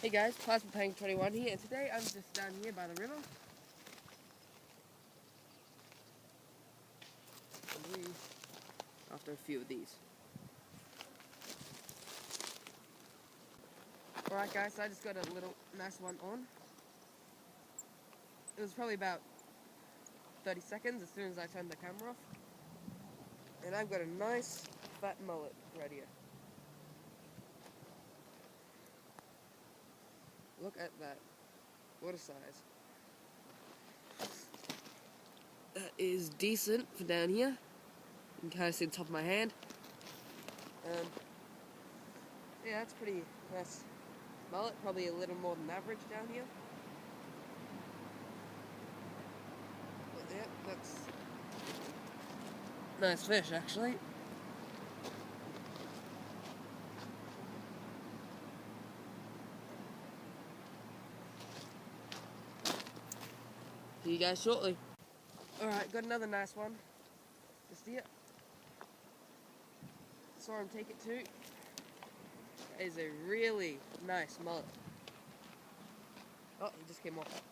Hey guys, Plasma Pang 21 here, and today I'm just down here by the river. And after a few of these. Alright guys, so I just got a little nice one on. It was probably about 30 seconds as soon as I turned the camera off. And I've got a nice fat mullet right here. Look at that. What a size. That is decent for down here. You can kind of see the top of my hand. Yeah, that's pretty nice mullet. Probably a little more than average down here. But yeah, that's nice fish actually. See you guys shortly. Alright, got another nice one. Just here. Saw him take it too. That is a really nice mullet. Oh, he just came off.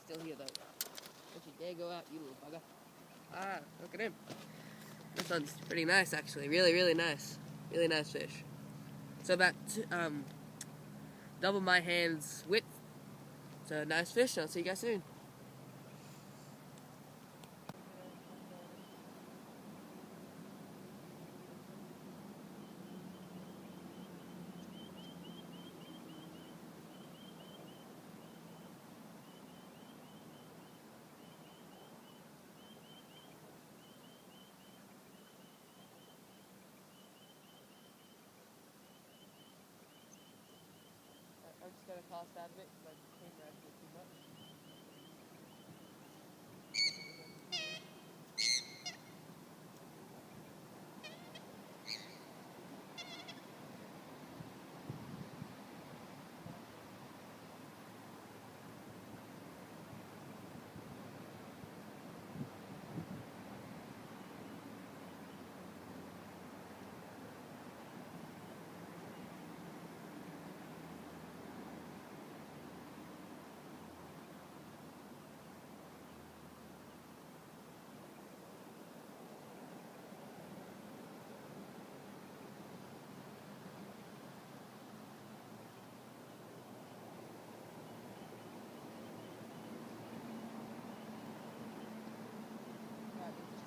Still here though. Don't you dare go out, you little bugger. Ah, look at him. This one's pretty nice actually. Really nice. Really nice fish. So about double my hand's width. So nice fish. I'll see you guys soon. I'm just going to cast out of it because I came around here too much.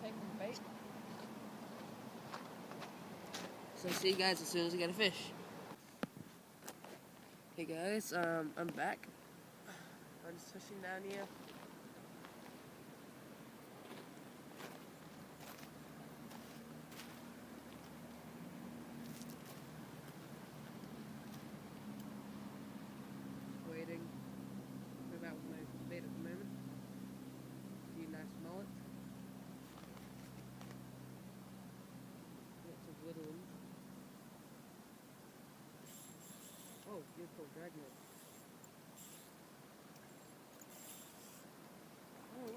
Taking the bait. So see you guys as soon as I get a fish. Hey guys, I'm back. I'm just fishing down here. Just waiting. Move out with my bait at the moment. A few nice mullets. Lots of little ones. Oh, beautiful dragnet. Oh.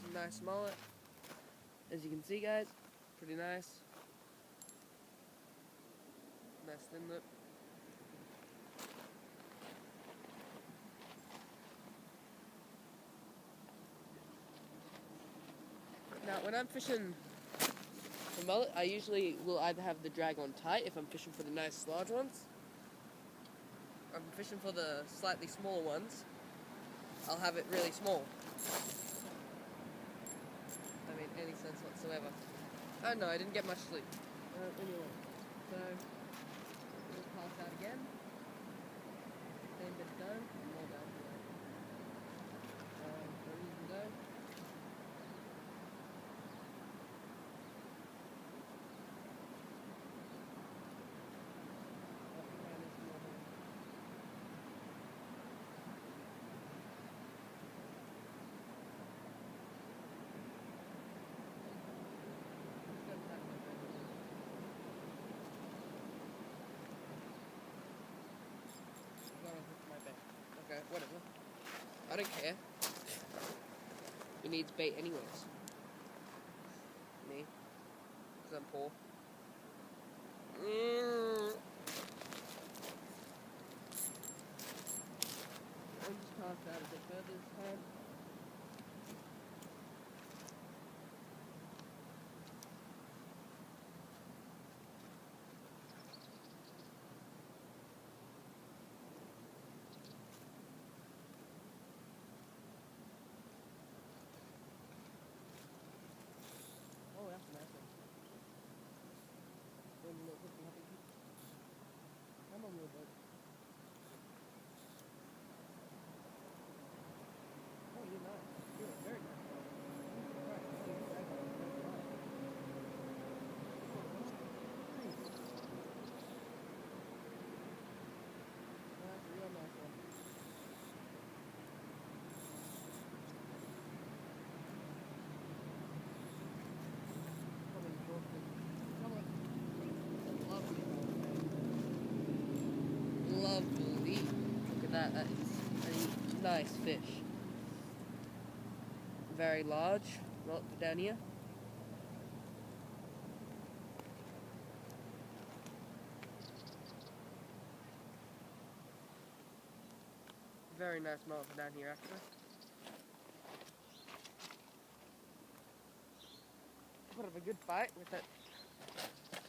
Some nice mullet. As you can see, guys, pretty nice. Nice thin lip. Now, when I'm fishing for mullet, I usually will either have the drag on tight if I'm fishing for the nice large ones. Or if I'm fishing for the slightly smaller ones, I'll have it really small. I mean, any sense whatsoever. Oh no, I didn't get much sleep. Anyway, so we'll pass out again. Same bit done, and more down here. Where you can go. whatever. I don't care. Who needs bait anyways? Me. Because I'm poor. I'll just cast out a bit further this time. Oh, that's a nice one. Doing a little hippy hoppy. Come on, little bug. Oh, you're nice. You're a very nice dog. Alright, oh, you're a very nice dog. Nice. That's a real nice one. Probably broken. Lovely. Lovely. Look at that. That is a nice fish. Very large. Not down here. Very nice mullet down here, actually. Put up a good fight with that.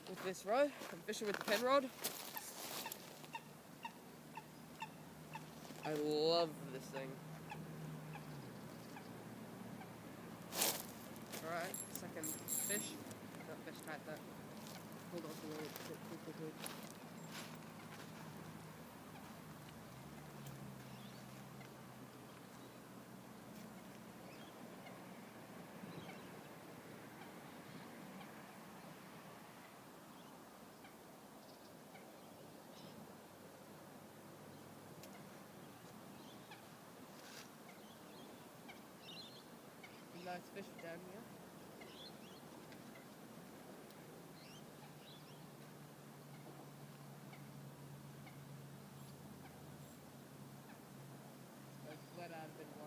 With this rod. I'm fishing with the pen rod. I love this thing. Alright, second fish. That fish tight that. Hold on to it. Quick. Nice fish down here. I sweat out a bit more.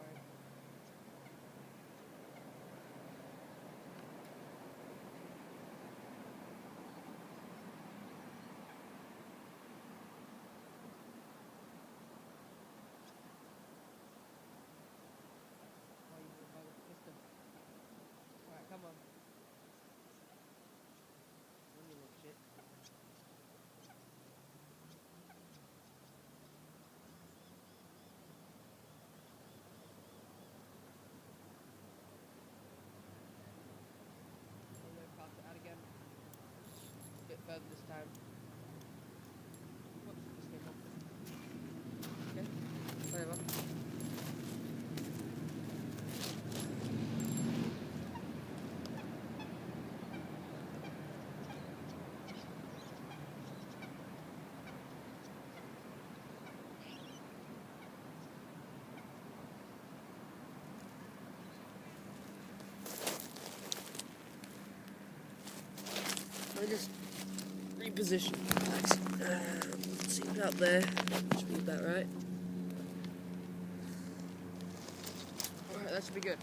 Alright, come on. Run, you little shit. I'm gonna cast it out again. A bit further this time. Whoops, just came off. Okay, whatever. I just reposition. Let's see it out there. Should be about right. Alright, that should be good.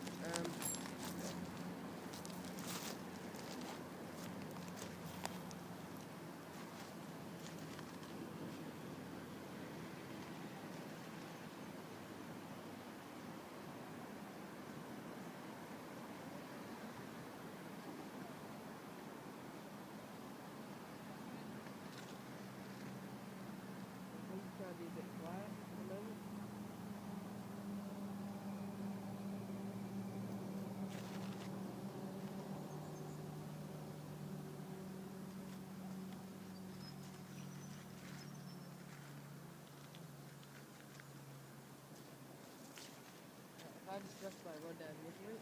Try to be a bit quiet at the moment. If I just rest my rod down here,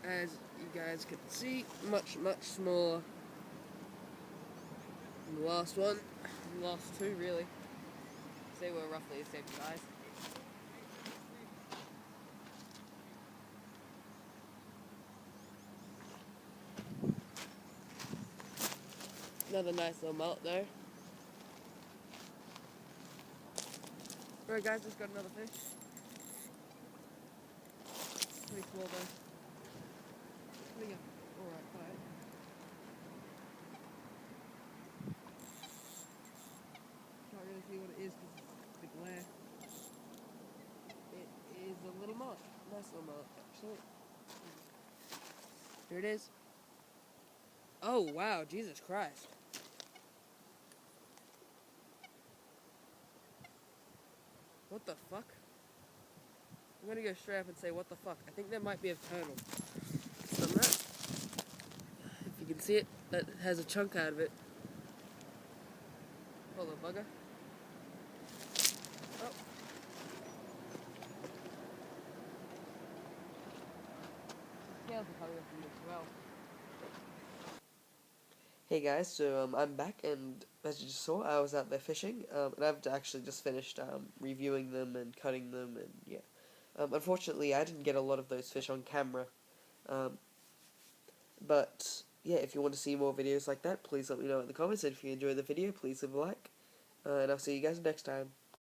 as you guys can see, much smaller than the last one, the last two really. They were roughly the same size. Another nice little mullet there. Alright guys, just got another fish. Pretty small though. There we go. Alright, fine. Can't really see what it is because it's the glare. It is a little mullet. Nice little mullet, actually. Here it is. Oh wow, Jesus Christ. What the fuck? I'm gonna go straight up and say what the fuck. I think that might be a turtle. From that, if you can see it, that has a chunk out of it. Hold on, bugger. Oh. Scales are coming up from as well. Hey guys, so I'm back, and as you just saw, I was out there fishing, and I've actually just finished reviewing them and cutting them, and yeah. Unfortunately, I didn't get a lot of those fish on camera, but yeah, if you want to see more videos like that, please let me know in the comments, and if you enjoyed the video, please leave a like, and I'll see you guys next time.